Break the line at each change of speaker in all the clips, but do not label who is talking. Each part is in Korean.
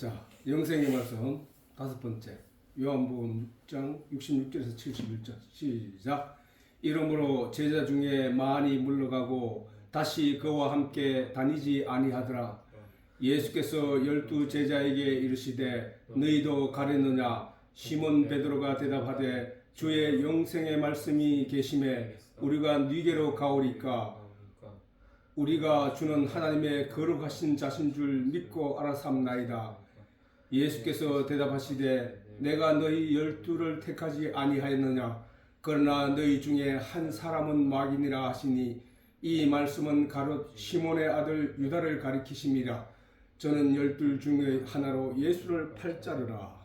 자, 영생의 말씀 다섯 번째 요한복음 6장 66절에서 71절 시작. 이러므로 제자 중에 많이 물러가고 다시 그와 함께 다니지 아니하더라. 예수께서 12 제자에게 이르시되 너희도 가려느냐? 시몬 베드로가 대답하되 주의 영생의 말씀이 계심에 우리가 네게로 가오리까? 우리가 주는 하나님의 거룩하신 자신 줄 믿고 알았삼나이다. 예수께서 대답하시되 내가 너희 12를 택하지 아니하였느냐? 그러나 너희 중에 한 사람은 마귀니라 하시니 이 말씀은 가롯 시몬의 아들 유다를 가리키심이라. 저는 12 중의 하나로 예수를 팔자르라.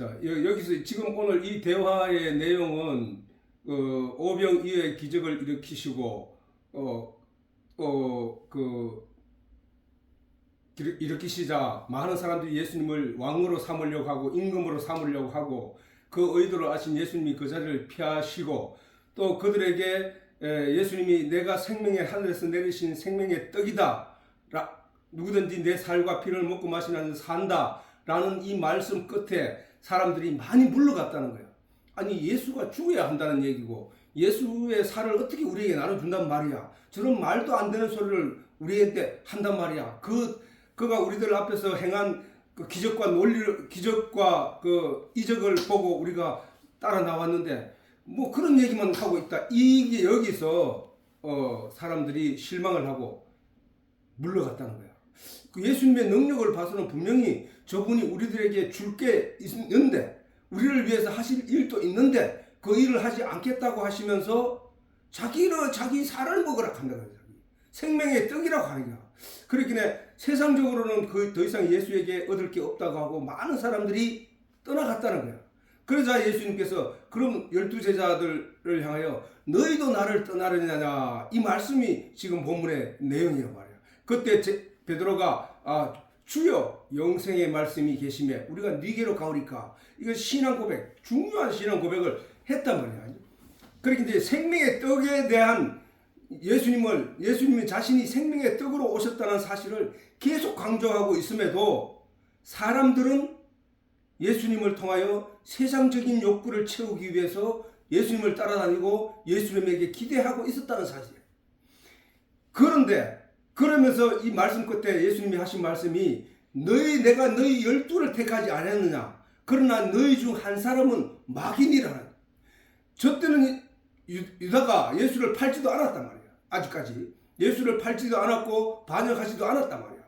여기서 지금 오늘 이 대화의 내용은 오병이어의 기적을 일으키시고 일으키시자 많은 사람들이 예수님을 왕으로 삼으려고 하고 임금으로 삼으려고 하고 그 의도를 아신 예수님이 그 자리를 피하시고 또 그들에게 예수님이 내가 생명의 하늘에서 내리신 생명의 떡이다. 누구든지 내 살과 피를 먹고 마시는 산다. 라는 이 말씀 끝에 사람들이 많이 물러갔다는 거예요. 아니 예수가 죽어야 한다는 얘기고 예수의 살을 어떻게 우리에게 나눠준단 말이야. 저런 말도 안 되는 소리를 우리한테 한단 말이야. 그가 우리들 앞에서 행한 그 기적과 그 이적을 보고 우리가 따라 나왔는데 뭐 그런 얘기만 하고 있다. 이게 여기서 사람들이 실망을 하고 물러갔다는 거야. 그 예수님의 능력을 봐서는 분명히 저분이 우리들에게 줄 게 있는데 우리를 위해서 하실 일도 있는데 그 일을 하지 않겠다고 하시면서 자기 살을 먹으라 한다는 거야. 생명의 떡이라고 하는 거야. 그렇기에 세상적으로는 더 이상 예수에게 얻을 게 없다고 하고 많은 사람들이 떠나갔다는 거야. 그러자 예수님께서 그럼 12 제자들을 향하여 너희도 나를 떠나려느냐, 이 말씀이 지금 본문의 내용이란 말이야. 그때 베드로가 주여 영생의 말씀이 계심에 우리가 네게로 가오리까? 이거 신앙 고백, 중요한 신앙 고백을 했단 말이야. 그렇게 이제 생명의 떡에 대한 예수님이 자신이 생명의 떡으로 오셨다는 사실을 계속 강조하고 있음에도 사람들은 예수님을 통하여 세상적인 욕구를 채우기 위해서 예수님을 따라다니고 예수님에게 기대하고 있었다는 사실이에요. 그런데 그러면서 이 말씀 끝에 예수님이 하신 말씀이 내가 너희 12를 택하지 않았느냐? 그러나 너희 중 한 사람은 마귀니라. 저 때는 유다가 예수를 팔지도 않았단 말이야. 아직까지 예수를 팔지도 않았고 반역하지도 않았단 말이야.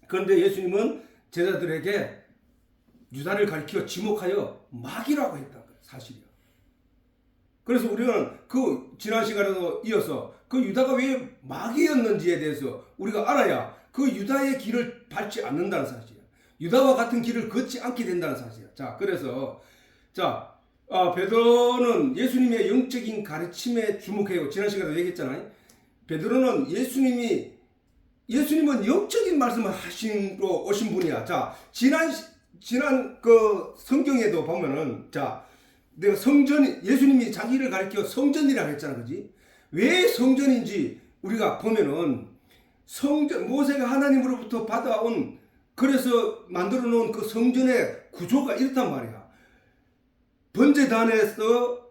그런데 예수님은 제자들에게 유다를 가리켜 지목하여 마귀라고 했다는 거야. 사실이야. 그래서 우리는 그 지난 시간에도 이어서 그 유다가 왜 마귀였는지에 대해서 우리가 알아야 그 유다의 길을 밟지 않는다는 사실이야. 유다와 같은 길을 걷지 않게 된다는 사실이야. 자, 그래서 베드로는 예수님의 영적인 가르침에 주목해요. 지난 시간에도 얘기했잖아요. 베드로는 예수님은 영적인 말씀을 하시러 오신 분이야. 자, 지난 그 성경에도 보면은 내가 예수님이 자기를 가리켜 성전이라고 했잖아. 그지? 왜 성전인지 우리가 보면은 모세가 하나님으로부터 받아온 그래서 만들어 놓은 그 성전의 구조가 이렇단 말이야. 번제단에서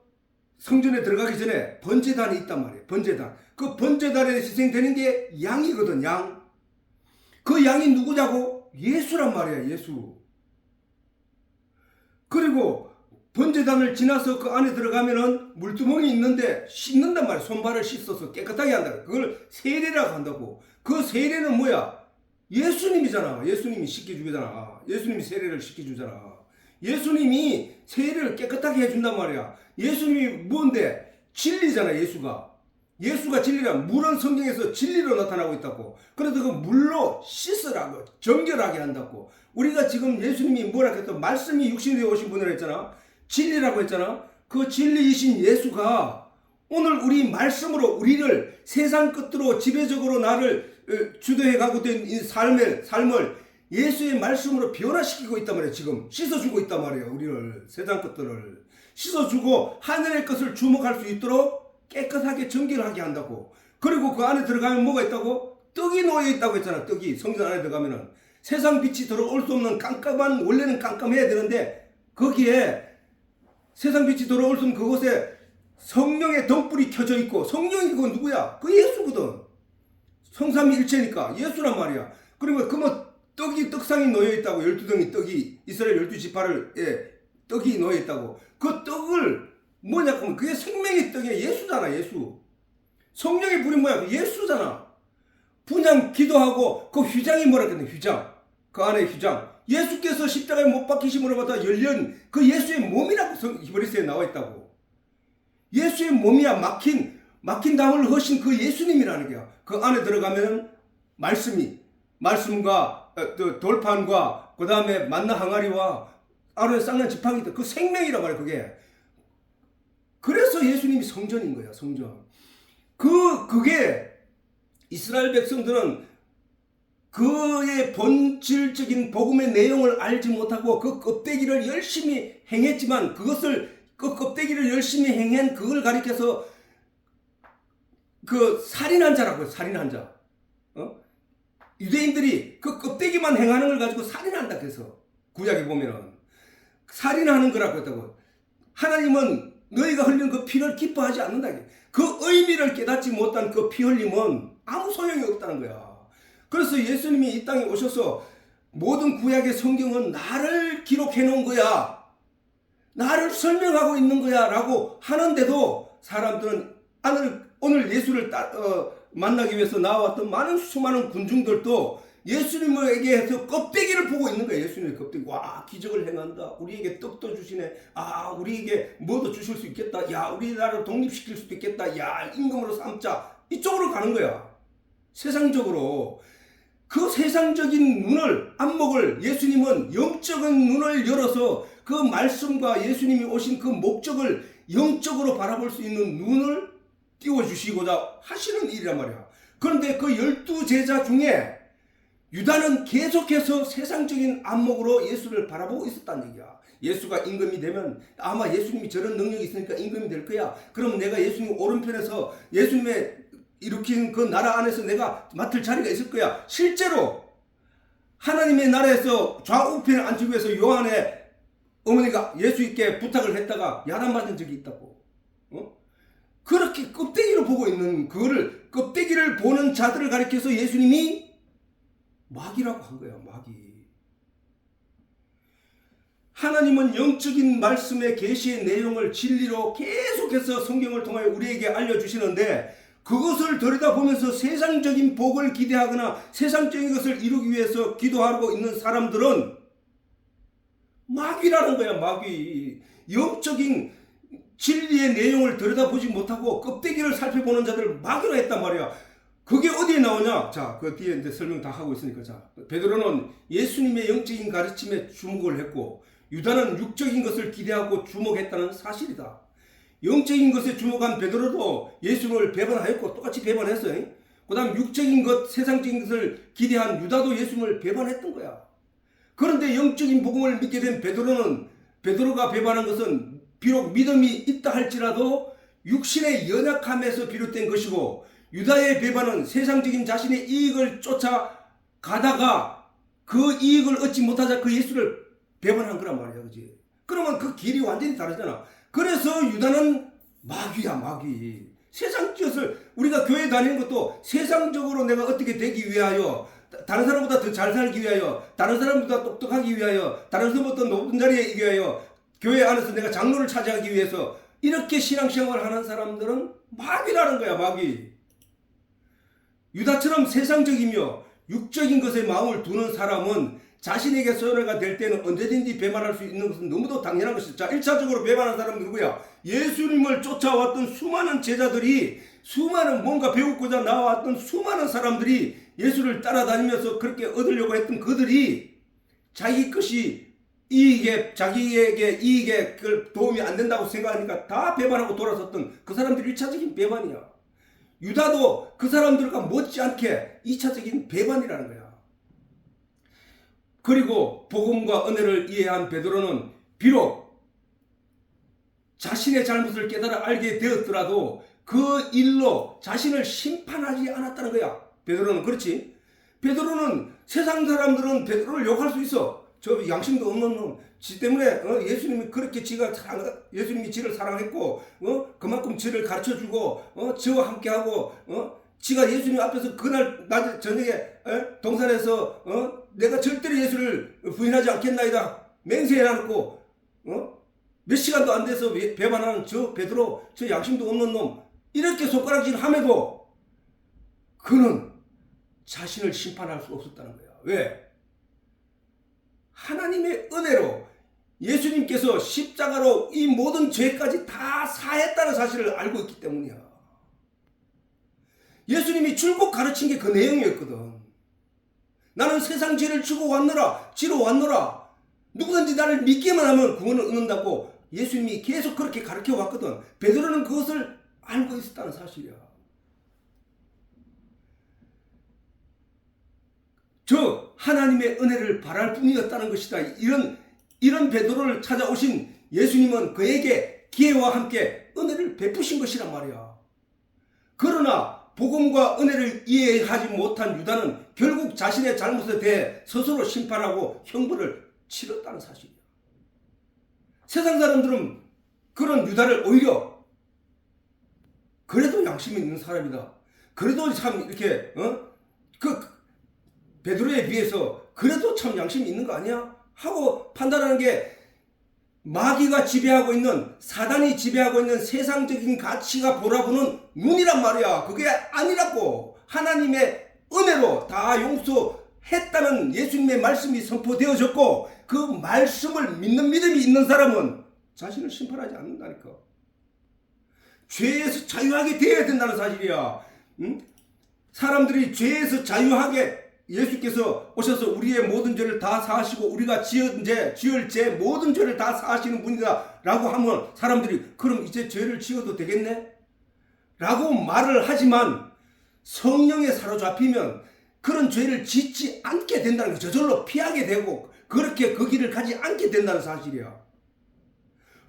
성전에 들어가기 전에 번제단이 있단 말이에요. 번제단. 그 번제단에 희생되는 게 양이거든. 양. 그 양이 누구냐고? 예수란 말이야. 예수. 그리고 번제단을 지나서 그 안에 들어가면은 물두멍이 있는데 씻는단 말이야. 손발을 씻어서 깨끗하게 한다. 그걸 세례라고 한다고. 그 세례는 뭐야? 예수님이잖아. 예수님이 씻겨주잖아. 예수님이 세례를 씻겨주잖아. 예수님이 세례를 깨끗하게 해준단 말이야. 예수님이 뭔데? 진리잖아. 예수가 진리라. 물은 성경에서 진리로 나타나고 있다고. 그래서 그 물로 씻으라고, 정결하게 한다고. 우리가 지금 예수님이 뭐라 했다? 말씀이 육신이 되어 오신 분이라 했잖아. 진리라고 했잖아. 그 진리이신 예수가 오늘 우리 말씀으로 우리를 세상 끝으로 지배적으로 나를 주도해 가고 된 이 삶을 예수의 말씀으로 변화시키고 있단 말이에요. 지금 씻어주고 있단 말이에요. 우리를 세상 것들을 씻어주고 하늘의 것을 주목할 수 있도록 깨끗하게 정결하게 한다고. 그리고 그 안에 들어가면 뭐가 있다고? 떡이 놓여 있다고 했잖아. 떡이 성전 안에 들어가면은 세상 빛이 들어올 수 없는 깜깜한, 원래는 깜깜해야 되는데 거기에 세상 빛이 들어올 수 없는 그곳에 성령의 덩불이 켜져 있고, 성령이 그건 누구야? 그 예수거든. 성삼위일체니까 예수란 말이야. 그러면 그 뭐 떡이, 떡상이 놓여 있다고. 12덩이 떡이, 이스라엘 12지파를 떡이 놓여 있다고. 그 떡을 뭐냐 하면 그게 생명의 떡이야. 예수잖아. 예수. 성령의 불이 뭐야? 예수잖아. 분양 기도하고 그 휘장이 뭐라 그랬냐? 휘장. 그 안에 휘장. 예수께서 십자가에 못 박히심으로 받아 열린 그 예수의 몸이라고 히브리서에 나와 있다고. 예수의 몸이야. 막힌 담을 허신 그 예수님이라는 게야. 그 안에 들어가면 말씀과 돌판과 그 다음에 만나 항아리와 아론의 쌍난 지팡이, 그 생명이란 말이야. 그게. 그래서 예수님이 성전인 거야. 성전. 그게 이스라엘 백성들은 그의 본질적인 복음의 내용을 알지 못하고 그 껍데기를 열심히 행했지만, 그 껍데기를 열심히 행한 그걸 가리켜서 그 살인한 자라고요. 살인한 자. 유대인들이 그 껍데기만 행하는 걸 가지고 살인한다. 그래서 구약에 보면은 살인하는 거라고 했다고. 하나님은 너희가 흘리는 그 피를 기뻐하지 않는다. 그 의미를 깨닫지 못한 그 피 흘림은 아무 소용이 없다는 거야. 그래서 예수님이 이 땅에 오셔서 모든 구약의 성경은 나를 기록해 놓은 거야, 나를 설명하고 있는 거야 라고 하는데도 사람들은 오늘 예수를 만나기 위해서 나왔던 많은 수많은 군중들도 예수님에게 해서 껍데기를 보고 있는 거예요. 예수님의 껍데기. 와, 기적을 행한다. 우리에게 떡도 주시네. 아, 우리에게 뭐도 주실 수 있겠다. 야, 우리나라를 독립시킬 수도 있겠다. 야, 임금으로 삼자. 이쪽으로 가는 거야. 세상적으로. 그 세상적인 안목을 예수님은 영적인 눈을 열어서 그 말씀과 예수님이 오신 그 목적을 영적으로 바라볼 수 있는 눈을 띄워주시고자 하시는 일이란 말이야. 그런데 그 12제자 중에 유다는 계속해서 세상적인 안목으로 예수를 바라보고 있었다는 얘기야. 예수가 임금이 되면 아마 예수님이 저런 능력이 있으니까 임금이 될 거야. 그러면 내가 예수님 오른편에서 예수님의 일으킨 그 나라 안에서 내가 맡을 자리가 있을 거야. 실제로 하나님의 나라에서 좌우편에 앉기 위해서 요한의 어머니가 예수님께 부탁을 했다가 야단맞은 적이 있다고. 그렇게 껍데기로 보고 있는 그거를, 껍데기를 보는 자들을 가리켜서 예수님이 마귀라고 한 거야. 마귀. 하나님은 영적인 말씀의 계시의 내용을 진리로 계속해서 성경을 통하여 우리에게 알려주시는데, 그것을 들여다보면서 세상적인 복을 기대하거나 세상적인 것을 이루기 위해서 기도하고 있는 사람들은 마귀라는 거야. 마귀. 영적인 진리의 내용을 들여다보지 못하고 껍데기를 살펴보는 자들을 마귀로 했단 말이야. 그게 어디에 나오냐? 자, 그 뒤에 이제 설명 다 하고 있으니까. 자, 베드로는 예수님의 영적인 가르침에 주목을 했고, 유다는 육적인 것을 기대하고 주목했다는 사실이다. 영적인 것에 주목한 베드로도 예수를 배반하였고 똑같이 배반했어요. 그 다음 육적인 것, 세상적인 것을 기대한 유다도 예수를 배반했던 거야. 그런데 영적인 복음을 믿게 된 베드로가 배반한 것은 비록 믿음이 있다 할지라도 육신의 연약함에서 비롯된 것이고, 유다의 배반은 세상적인 자신의 이익을 쫓아가다가 그 이익을 얻지 못하자 그 예수를 배반한 거란 말이야. 그지? 그러면 그 길이 완전히 다르잖아. 그래서 유다는 마귀야. 마귀. 세상 것을, 우리가 교회 다니는 것도 세상적으로 내가 어떻게 되기 위하여, 다른 사람보다 더 잘 살기 위하여, 다른 사람보다 똑똑하기 위하여, 다른 사람보다 높은 자리에 이기 위하여, 교회 안에서 내가 장로를 차지하기 위해서, 이렇게 신앙생활을 하는 사람들은 마귀라는 거야. 마귀. 유다처럼 세상적이며 육적인 것에 마음을 두는 사람은 자신에게 손해가 될 때는 언제든지 배반할 수 있는 것은 너무도 당연한 것이죠. 자, 1차적으로 배반한 사람은 누구야? 예수님을 쫓아왔던 수많은 제자들이, 수많은 뭔가 배우고자 나왔던 수많은 사람들이 예수를 따라다니면서 그렇게 얻으려고 했던 그들이 자기 것이 자기에게 이익에 도움이 안 된다고 생각하니까 다 배반하고 돌아섰던 그 사람들이 1차적인 배반이야. 유다도 그 사람들과 못지않게 2차적인 배반이라는 거야. 그리고 복음과 은혜를 이해한 베드로는 비록 자신의 잘못을 깨달아 알게 되었더라도 그 일로 자신을 심판하지 않았다는 거야. 베드로는 그렇지. 베드로는 세상 사람들은 베드로를 욕할 수 있어. 저 양심도 없는 놈. 지 때문에 예수님이 그렇게 예수님이 지를 사랑했고 그만큼 지를 가르쳐주고 지와 함께하고 지가 예수님 앞에서 그날 낮에 저녁에 동산에서 내가 절대로 예수를 부인하지 않겠나이다 맹세해놓고 몇 시간도 안 돼서 배반하는 저 베드로, 저 양심도 없는 놈, 이렇게 손가락질 함에도 그는 자신을 심판할 수 없었다는 거야. 왜? 하나님의 은혜로 예수님께서 십자가로 이 모든 죄까지 다 사했다는 사실을 알고 있기 때문이야. 예수님이 줄곧 가르친 게 그 내용이었거든. 나는 세상 죄를 지러 왔노라. 누구든지 나를 믿기만 하면 구원을 얻는다고 예수님이 계속 그렇게 가르쳐 왔거든. 베드로는 그것을 알고 있었다는 사실이야. 저 하나님의 은혜를 바랄 뿐이었다는 것이다. 이런 베드로를 찾아오신 예수님은 그에게 기회와 함께 은혜를 베푸신 것이란 말이야. 그러나 복음과 은혜를 이해하지 못한 유다는 결국 자신의 잘못에 대해 스스로 심판하고 형벌을 치렀다는 사실이야. 세상 사람들은 그런 유다를 오히려 그래도 양심이 있는 사람이다. 그래도 참 이렇게 베드로에 비해서 그래도 참 양심이 있는 거 아니야? 하고 판단하는 게 마귀가 지배하고 있는, 사단이 지배하고 있는 세상적인 가치가 보라보는 눈이란 말이야. 그게 아니라고. 하나님의 은혜로 다 용서했다는 예수님의 말씀이 선포되어졌고 그 말씀을 믿는 믿음이 있는 사람은 자신을 심판하지 않는다니까. 죄에서 자유하게 되어야 된다는 사실이야. 사람들이 죄에서 자유하게 예수께서 오셔서 우리의 모든 죄를 다 사하시고 우리가 지을 죄 모든 죄를 다 사하시는 분이다 라고 하면 사람들이 그럼 이제 죄를 지어도 되겠네? 라고 말을 하지만 성령에 사로잡히면 그런 죄를 짓지 않게 된다는 거, 저절로 피하게 되고 그렇게 그 길을 가지 않게 된다는 사실이야.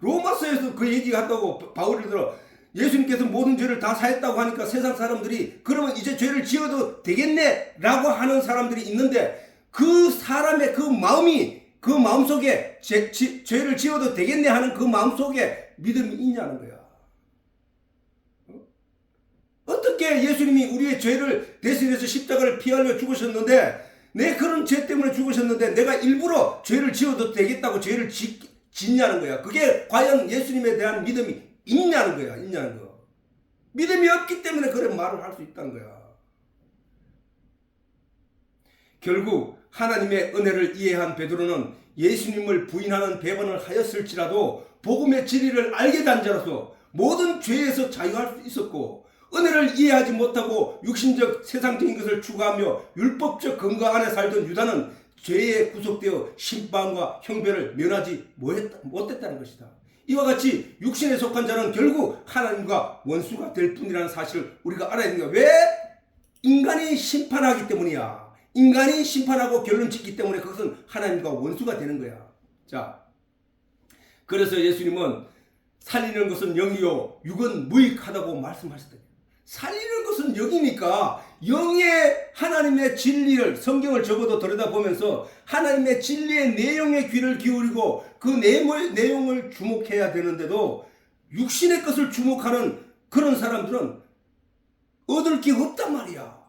로마서에서 그 얘기가 한다고 바울이 들어 예수님께서 모든 죄를 다 사했다고 하니까 세상 사람들이 그러면 이제 죄를 지어도 되겠네 라고 하는 사람들이 있는데 그 사람의 그 마음속에 죄를 지어도 되겠네 하는 그 마음속에 믿음이 있냐는 거야. 어떻게 예수님이 우리의 죄를 대신해서 십자가를 피하려 죽으셨는데 내 그런 죄 때문에 죽으셨는데 내가 일부러 죄를 지어도 되겠다고 죄를 짓냐는 거야. 그게 과연 예수님에 대한 믿음이 있냐는 거야. 있냐는 거. 믿음이 없기 때문에 그런 말을 할 수 있다는 거야. 결국 하나님의 은혜를 이해한 베드로는 예수님을 부인하는 배반을 하였을지라도 복음의 진리를 알게 된 자로서 모든 죄에서 자유할 수 있었고 은혜를 이해하지 못하고 육신적 세상적인 것을 추구하며 율법적 근거 안에 살던 유다는 죄에 구속되어 심판과 형벌을 면하지 못했다는 것이다. 이와 같이 육신에 속한 자는 결국 하나님과 원수가 될 뿐이라는 사실을 우리가 알아야 되는 거야. 왜? 인간이 심판하기 때문이야. 인간이 심판하고 결론 짓기 때문에 그것은 하나님과 원수가 되는 거야. 자, 그래서 예수님은 살리는 것은 영이요 육은 무익하다고 말씀하셨다. 살리는 것은 영이니까 영의 하나님의 진리를 성경을 적어도 들여다보면서 하나님의 진리의 내용에 귀를 기울이고 그 내용을 주목해야 되는데도 육신의 것을 주목하는 그런 사람들은 얻을 게 없단 말이야.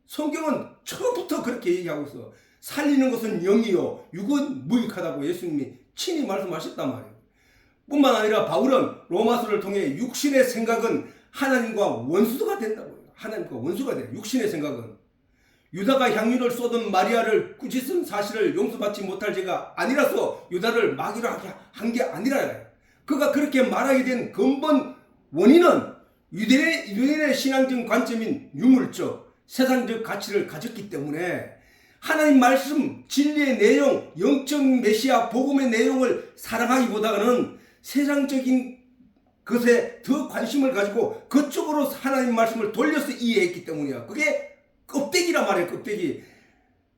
성경은 처음부터 그렇게 얘기하고 있어. 살리는 것은 영이요 육은 무익하다고 예수님이 친히 말씀하셨단 말이에요. 뿐만 아니라 바울은 로마서를 통해 육신의 생각은 하나님과 원수가 된다고요. 하나님과 원수가 돼요. 육신의 생각은. 유다가 향유를 쏟은 마리아를 꾸짖은 사실을 용서받지 못할 죄가 아니라서 유다를 마귀로 한 게 아니라 그가 그렇게 말하게 된 근본 원인은 유대인의 신앙적 관점인 유물적 세상적 가치를 가졌기 때문에 하나님 말씀 진리의 내용 영적 메시아 복음의 내용을 사랑하기보다는 세상적인 것에 더 관심을 가지고 그쪽으로 하나님 말씀을 돌려서 이해했기 때문이야. 그게 껍데기란 말이에요. 껍데기.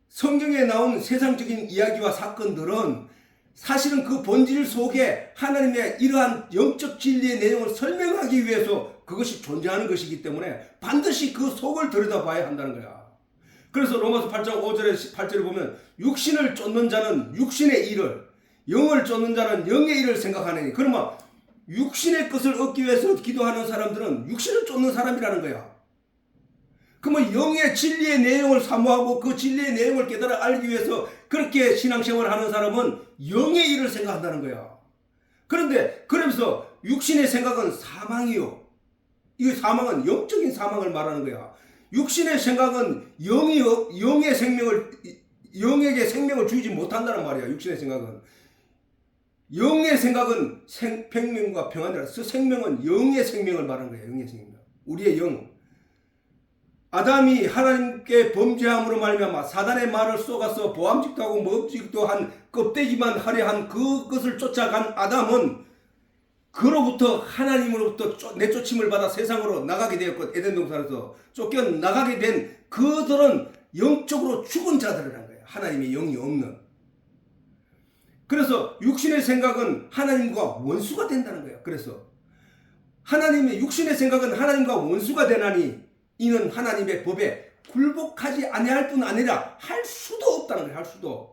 성경에 나온 세상적인 이야기와 사건들은 사실은 그 본질 속에 하나님의 이러한 영적 진리의 내용을 설명하기 위해서 그것이 존재하는 것이기 때문에 반드시 그 속을 들여다봐야 한다는 거야. 그래서 로마서 8장 5절에 8절에 보면 육신을 쫓는 자는 육신의 일을, 영을 쫓는 자는 영의 일을 생각하느니. 그러면 육신의 것을 얻기 위해서 기도하는 사람들은 육신을 쫓는 사람이라는 거야. 그러면 영의 진리의 내용을 사모하고 그 진리의 내용을 깨달아 알기 위해서 그렇게 신앙생활을 하는 사람은 영의 일을 생각한다는 거야. 그런데 그러면서 육신의 생각은 사망이요. 이 사망은 영적인 사망을 말하는 거야. 육신의 생각은 영에게 생명을 주지 못한다는 말이야. 육신의 생각은. 영의 생각은 생명과 평안이라. 그 생명은 영의 생명을 말하는 거야. 영의 생명. 우리의 영. 아담이 하나님께 범죄함으로 말미암아 사단의 말을 쏘가서 보암직도 하고 먹직도 한 껍데기만 하려 한 그것을 쫓아간 아담은 그로부터 하나님으로부터 내쫓임을 받아 세상으로 나가게 되었고 에덴 동산에서 쫓겨나가게 된 그들은 영적으로 죽은 자들이라는 거예요. 하나님의 영이 없는. 그래서 육신의 생각은 하나님과 원수가 된다는 거예요. 그래서 하나님의 육신의 생각은 하나님과 원수가 되나니 이는 하나님의 법에 굴복하지 아니할 뿐 아니라 할 수도 없다는 거예요. 할 수도.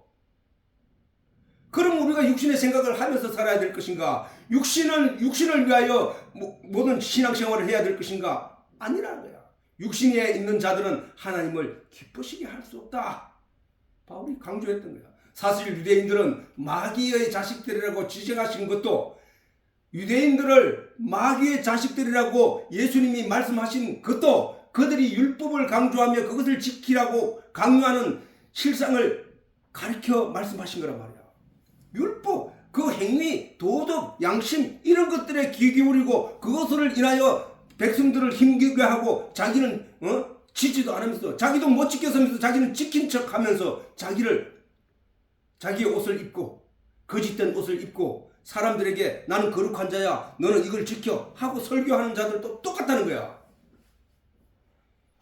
그럼 우리가 육신의 생각을 하면서 살아야 될 것인가? 육신을 위하여 모든 신앙생활을 해야 될 것인가? 아니라는 거야. 육신에 있는 자들은 하나님을 기쁘시게 할 수 없다. 바울이 강조했던 거야. 사실 유대인들은 마귀의 자식들이라고 지적하신 것도, 유대인들을 마귀의 자식들이라고 예수님이 말씀하신 것도 그들이 율법을 강조하며 그것을 지키라고 강요하는 실상을 가르쳐 말씀하신 거란 말이야. 율법, 그 행위, 도덕, 양심 이런 것들에 귀 기울이고 그것을 인하여 백성들을 힘들게 하고 자기는 지지도 않으면서 자기도 못 지켜서면서 자기는 지킨 척하면서 자기의 옷을 입고 거짓된 옷을 입고 사람들에게 나는 거룩한 자야, 너는 이걸 지켜 하고 설교하는 자들도 똑같다는 거야.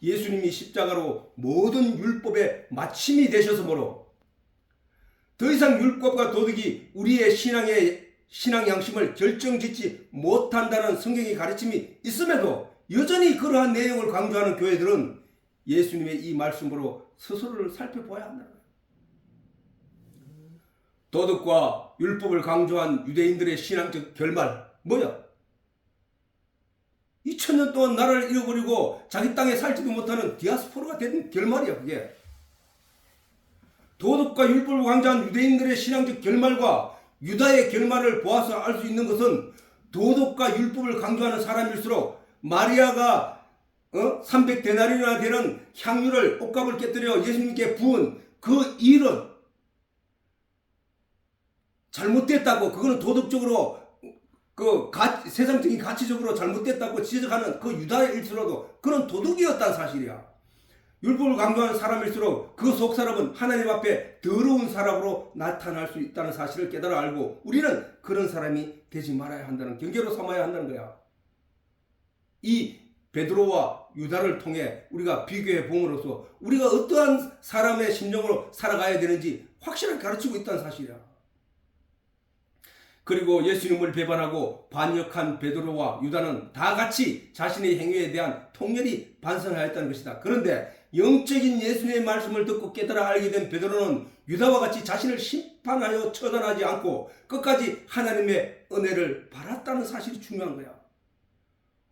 예수님이 십자가로 모든 율법의 마침이 되셔서므로 더 이상 율법과 도덕이 우리의 신앙 양심을 결정짓지 못한다는 성경의 가르침이 있음에도 여전히 그러한 내용을 강조하는 교회들은 예수님의 이 말씀으로 스스로를 살펴봐야 한다. 도덕과 율법을 강조한 유대인들의 신앙적 결말 뭐야? 2000년 동안 나라를 잃어버리고 자기 땅에 살지도 못하는 디아스포라가 된 결말이야. 그게 도덕과 율법을 강조한 유대인들의 신앙적 결말과 유다의 결말을 보아서 알 수 있는 것은 도덕과 율법을 강조하는 사람일수록 마리아가 300데나리온이나 되는 향유를 옷값을 깨뜨려 예수님께 부은 그 일은 잘못됐다고, 그거는 도덕적으로 세상적인 가치적으로 잘못됐다고 지적하는 그 유다일수록도 그런 도덕이었다는 사실이야. 율법을 강조하는 사람일수록 그 속 사람은 하나님 앞에 더러운 사람으로 나타날 수 있다는 사실을 깨달아 알고 우리는 그런 사람이 되지 말아야 한다는, 경계로 삼아야 한다는 거야. 이 베드로와 유다를 통해 우리가 비교해 봄으로써 우리가 어떠한 사람의 심정으로 살아가야 되는지 확실하게 가르치고 있다는 사실이야. 그리고 예수님을 배반하고 반역한 베드로와 유다는 다 같이 자신의 행위에 대한 통렬히 반성하였다는 것이다. 그런데 영적인 예수님의 말씀을 듣고 깨달아 알게 된 베드로는 유다와 같이 자신을 심판하여 처단하지 않고 끝까지 하나님의 은혜를 바랐다는 사실이 중요한 거야.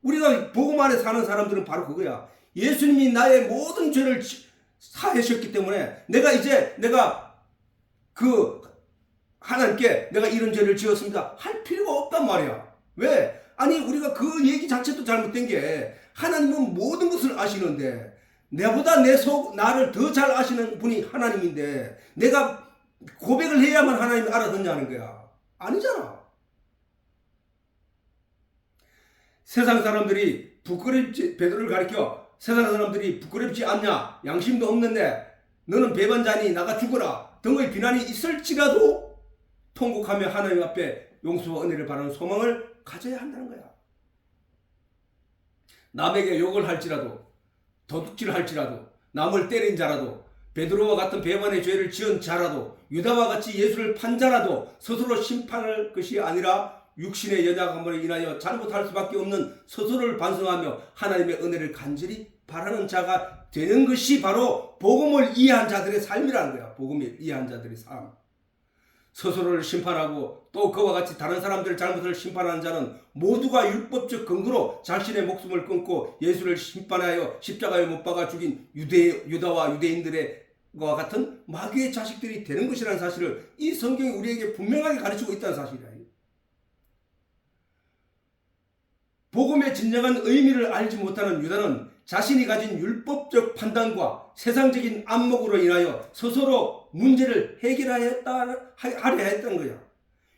우리가 복음 안에 사는 사람들은 바로 그거야. 예수님이 나의 모든 죄를 사하셨기 때문에 내가 하나님께 내가 이런 죄를 지었습니다 할 필요가 없단 말이야. 왜? 아니 우리가 그 얘기 자체도 잘못된 게, 하나님은 모든 것을 아시는데 내보다 나를 더 잘 아시는 분이 하나님인데 내가 고백을 해야만 하나님이 알아듣냐는 거야. 아니잖아. 세상 사람들이 베드로를 가리켜 세상 사람들이 부끄럽지 않냐, 양심도 없는데 너는 배반자니 나가 죽어라 등의 비난이 있을지라도 통곡하며 하나님 앞에 용서와 은혜를 바라는 소망을 가져야 한다는 거야. 남에게 욕을 할지라도, 도둑질을 할지라도, 남을 때린 자라도 베드로와 같은 배반의 죄를 지은 자라도 유다와 같이 예수를 판 자라도 스스로 심판할 것이 아니라 육신의 연약함으로 인하여 잘못할 수밖에 없는 스스로를 반성하며 하나님의 은혜를 간절히 바라는 자가 되는 것이 바로 복음을 이해한 자들의 삶이라는 거야. 복음을 이해한 자들의 삶. 스스로를 심판하고 또 그와 같이 다른 사람들의 잘못을 심판하는 자는 모두가 율법적 근거로 자신의 목숨을 끊고 예수를 심판하여 십자가에 못 박아 죽인 유다와 유대인들의 과 같은 마귀의 자식들이 되는 것이라는 사실을 이 성경이 우리에게 분명하게 가르치고 있다는 사실이야. 복음의 진정한 의미를 알지 못하는 유다는 자신이 가진 율법적 판단과 세상적인 안목으로 인하여 스스로 문제를 하려 했던 거야.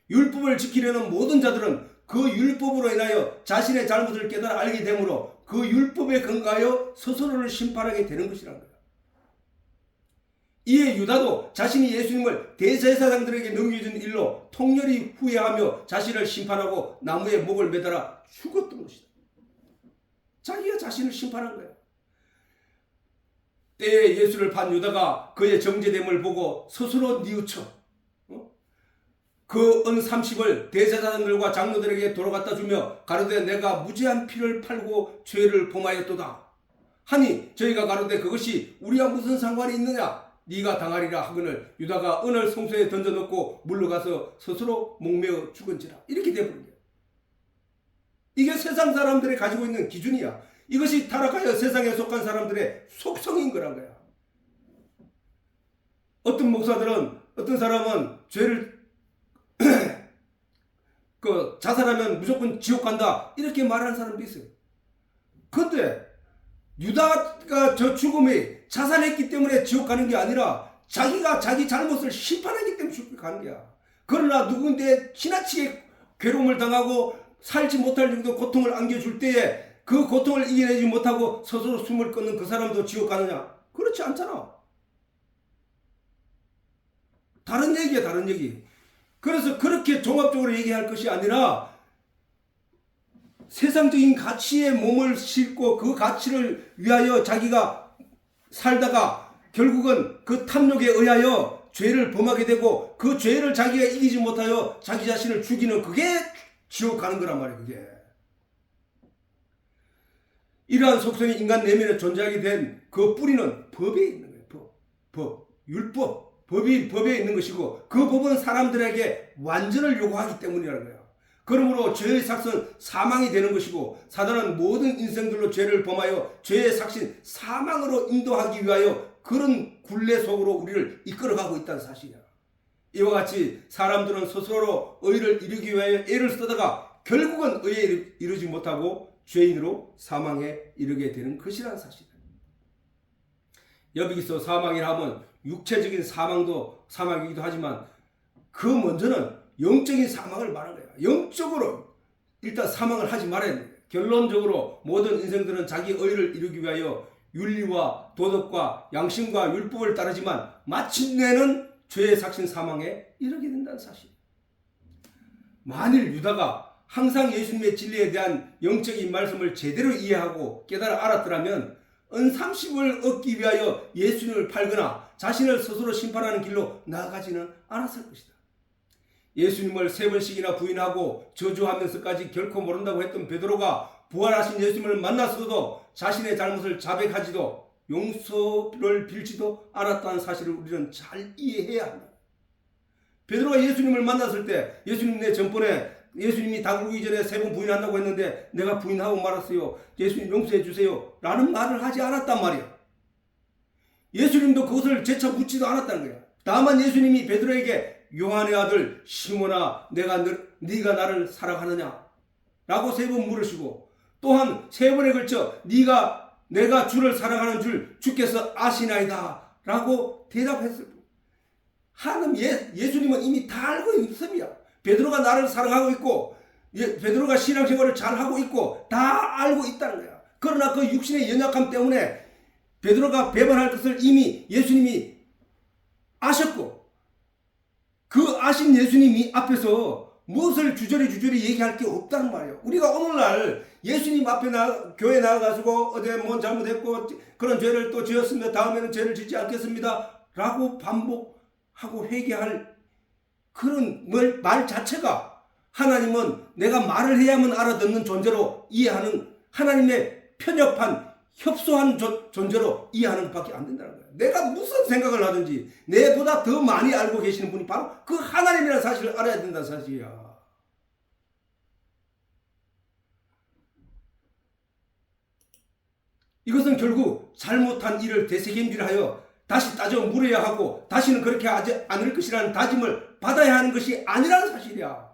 율법을 지키려는 모든 자들은 그 율법으로 인하여 자신의 잘못을 깨달아 알게 되므로 그 율법에 근거하여 스스로를 심판하게 되는 것이라는 거야. 이에 유다도 자신이 예수님을 대제사장들에게 넘겨준 일로 통렬히 후회하며 자신을 심판하고 나무에 목을 매달아 죽었던 것이다. 자기가 자신을 심판한 거야. 때에 예수를 판 유다가 그의 정죄됨을 보고 스스로 뉘우쳐 그 은 30을 대제사장들과 장로들에게 돌아갔다 주며 가로되 내가 무죄한 피를 팔고 죄를 범하였도다 하니 저희가 가로되 그것이 우리와 무슨 상관이 있느냐 네가 당하리라 하거늘 유다가 은을 성소에 던져놓고 물러가서 스스로 목매어 죽은지라. 이렇게 되어버린 거예요. 이게 세상 사람들이 가지고 있는 기준이야. 이것이 타락하여 세상에 속한 사람들의 속성인 거란 거야. 어떤 목사들은 어떤 사람은 죄를 자살하면 무조건 지옥 간다 이렇게 말하는 사람도 있어요. 그런데 유다가 저 죽음에 자살했기 때문에 지옥 가는 게 아니라 자기가 자기 잘못을 심판하기 때문에 지옥 가는 거야. 그러나 누군데 지나치게 괴로움을 당하고 살지 못할 정도 고통을 안겨줄 때에 그 고통을 이겨내지 못하고 스스로 숨을 끊는 그 사람도 지옥 가느냐? 그렇지 않잖아. 다른 얘기야, 다른 얘기. 그래서 그렇게 종합적으로 얘기할 것이 아니라 세상적인 가치에 몸을 싣고 그 가치를 위하여 자기가 살다가 결국은 그 탐욕에 의하여 죄를 범하게 되고 그 죄를 자기가 이기지 못하여 자기 자신을 죽이는 그게 지옥 가는 거란 말이에요. 그게. 이러한 속성이 인간 내면에 존재하게 된 그 뿌리는 법에 있는 거예요. 법, 율법, 법에 있는 것이고 그 법은 사람들에게 완전을 요구하기 때문이라는 거예요. 그러므로 죄의 삭은 사망이 되는 것이고 사단은 모든 인생들로 죄를 범하여 죄의 삭신 사망으로 인도하기 위하여 그런 굴레 속으로 우리를 이끌어가고 있다는 사실이야. 이와 같이 사람들은 스스로 의를 이루기 위하여 애를 쓰다가 결국은 의에 이르지 못하고 죄인으로 사망에 이르게 되는 것이라는 사실이야. 여기서 사망이라 하면 육체적인 사망도 사망이기도 하지만 그 먼저는 영적인 사망을 말하는 거야. 영적으로 일단 사망을 하지 말아야 돼. 결론적으로 모든 인생들은 자기 의를 이루기 위하여 윤리와 도덕과 양심과 율법을 따르지만 마침내는 죄의 삭신 사망에 이르게 된다는 사실. 만일 유다가 항상 예수님의 진리에 대한 영적인 말씀을 제대로 이해하고 깨달아 알았더라면 은 30을 얻기 위하여 예수님을 팔거나 자신을 스스로 심판하는 길로 나아가지는 않았을 것이다. 예수님을 3번씩이나 부인하고 저주하면서까지 결코 모른다고 했던 베드로가 부활하신 예수님을 만났어도 자신의 잘못을 자백하지도 용서를 빌지도 않았다는 사실을 우리는 잘 이해해야 합니다. 베드로가 예수님을 만났을 때 예수님 내 전번에 예수님이 다그르기 전에 3번 부인한다고 했는데 내가 부인하고 말았어요. 예수님 용서해 주세요 라는 말을 하지 않았단 말이야. 예수님도 그것을 재차 묻지도 않았다는 거야. 다만 예수님이 베드로에게 요한의 아들 시몬아 네가 나를 사랑하느냐 라고 3번 물으시고 또한 3번에 걸쳐 내가 주를 사랑하는 줄 주께서 아시나이다 라고 대답했을 뿐. 예수님은 이미 다 알고 있습니다. 베드로가 나를 사랑하고 있고 베드로가 신앙생활을 잘하고 있고 다 알고 있다는 거야. 그러나 그 육신의 연약함 때문에 베드로가 배반할 것을 이미 예수님이 아셨고 그 아신 예수님이 앞에서 무엇을 주저리 얘기할 게 없다는 말이에요. 우리가 오늘날 예수님 앞에 교회 나가가지고 어제 뭔 잘못했고 그런 죄를 또 지었습니다. 다음에는 죄를 짓지 않겠습니다. 라고 반복하고 회개할 그런 말 자체가 하나님은 내가 말을 해야만 알아듣는 존재로 이해하는 하나님의 편협한 협소한 존재로 이해하는 것밖에 안 된다는 거예요. 내가 무슨 생각을 하든지 내보다 더 많이 알고 계시는 분이 바로 그 하나님이라는 사실을 알아야 된다는 사실이야. 이것은 결국 잘못한 일을 되새김질하여 다시 따져 물어야 하고 다시는 그렇게 하지 않을 것이라는 다짐을 받아야 하는 것이 아니라는 사실이야.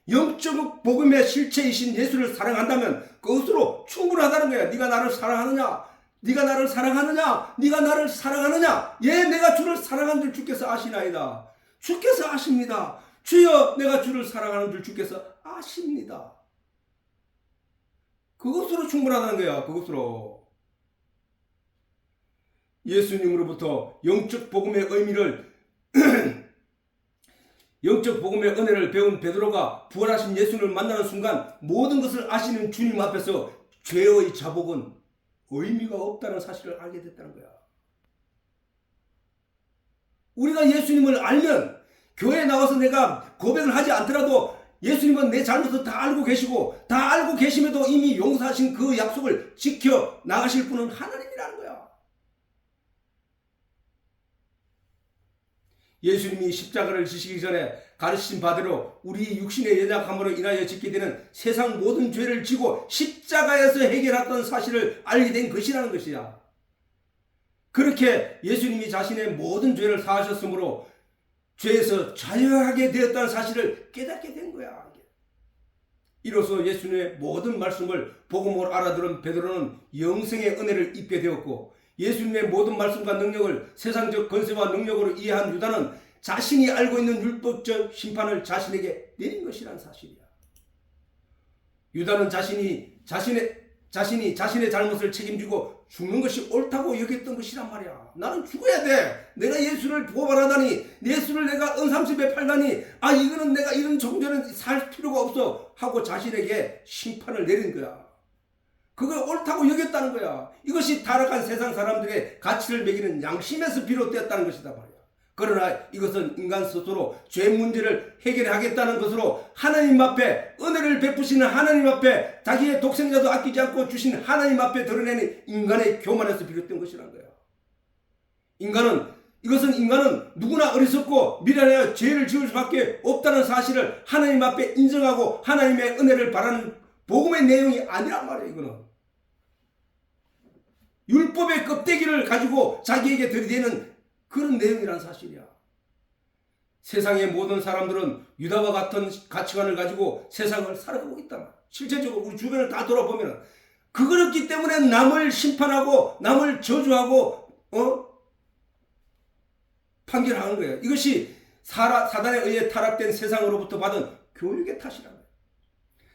영적 복음의 실체이신 예수를 사랑한다면 그것으로 충분하다는 거야. 네가 나를 사랑하느냐? 네가 나를 사랑하느냐? 네가 나를 사랑하느냐? 예, 내가 주를 사랑하는 줄 주께서 아시나이다. 주께서 아십니다. 주여, 내가 주를 사랑하는 줄 주께서 아십니다. 그것으로 충분하다는 거야. 그것으로. 예수님으로부터 영적 복음의 의미를 영적 복음의 은혜를 배운 베드로가 부활하신 예수를 만나는 순간 모든 것을 아시는 주님 앞에서 죄의 자복은 의미가 없다는 사실을 알게 됐다는 거야. 우리가 예수님을 알면 교회에 나와서 내가 고백을 하지 않더라도 예수님은 내 잘못을 다 알고 계시고 다 알고 계심에도 이미 용서하신 그 약속을 지켜 나가실 분은 하나님이라는 거야. 예수님이 십자가를 지시기 전에 가르치신 바대로 우리 육신의 연약함으로 인하여 짓게 되는 세상 모든 죄를 지고 십자가에서 해결했던 사실을 알게 된 것이라는 것이야. 그렇게 예수님이 자신의 모든 죄를 사하셨으므로 죄에서 자유하게 되었다는 사실을 깨닫게 된 거야. 이로써 예수님의 모든 말씀을 복음으로 알아들은 베드로는 영생의 은혜를 입게 되었고 예수님의 모든 말씀과 능력을 세상적 권세와 능력으로 이해한 유다는 자신이 알고 있는 율법적 심판을 자신에게 내린 것이라는 사실이야. 유다는 자신이 자신의 잘못을 책임지고 죽는 것이 옳다고 여겼던 것이란 말이야. 나는 죽어야 돼. 내가 예수를 고발하다니, 예수를 내가 은삼십에 팔다니, 이거는 내가 이런 정죄는 살 필요가 없어 하고 자신에게 심판을 내린 거야. 그거 옳다고 여겼다는 거야. 이것이 타락한 세상 사람들의 가치를 매기는 양심에서 비롯되었다는 것이다 말이야. 그러나 이것은 인간 스스로 죄 문제를 해결하겠다는 것으로 하나님 앞에 은혜를 베푸시는 하나님 앞에 자기의 독생자도 아끼지 않고 주신 하나님 앞에 드러내는 인간의 교만에서 비롯된 것이라는 거야. 이것은 누구나 어리석고 미련하여 죄를 지을 수밖에 없다는 사실을 하나님 앞에 인정하고 하나님의 은혜를 바라는 복음의 내용이 아니란 말이야. 이거는 율법의 껍데기를 가지고 자기에게 들이대는 그런 내용이란 사실이야. 세상의 모든 사람들은 유다와 같은 가치관을 가지고 세상을 살아가고 있다. 실제적으로 우리 주변을 다 돌아보면 그렇기 때문에 남을 심판하고 남을 저주하고 판결하는 거예요. 이것이 사단에 의해 타락된 세상으로부터 받은 교육의 탓이란 거예요.